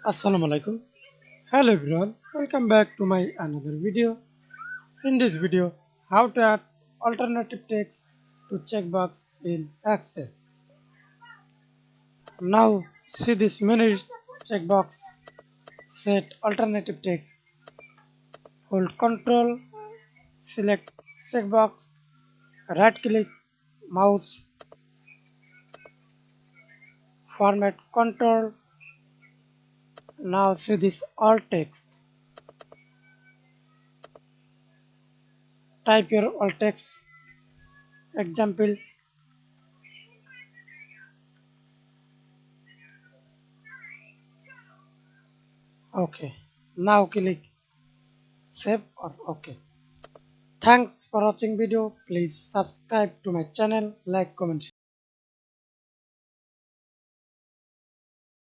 Assalamu alaikum. Hello everyone, welcome back to my another video. In this video, how to add alternative text to checkbox in Excel. Now see this menu checkbox. Set alternative text. Hold Ctrl, select checkbox, right click, mouse, format control. Now see this alt text. Type your alt text. Example. Okay. Now click save or OK. Thanks for watching video. Please subscribe to my channel, like, comment.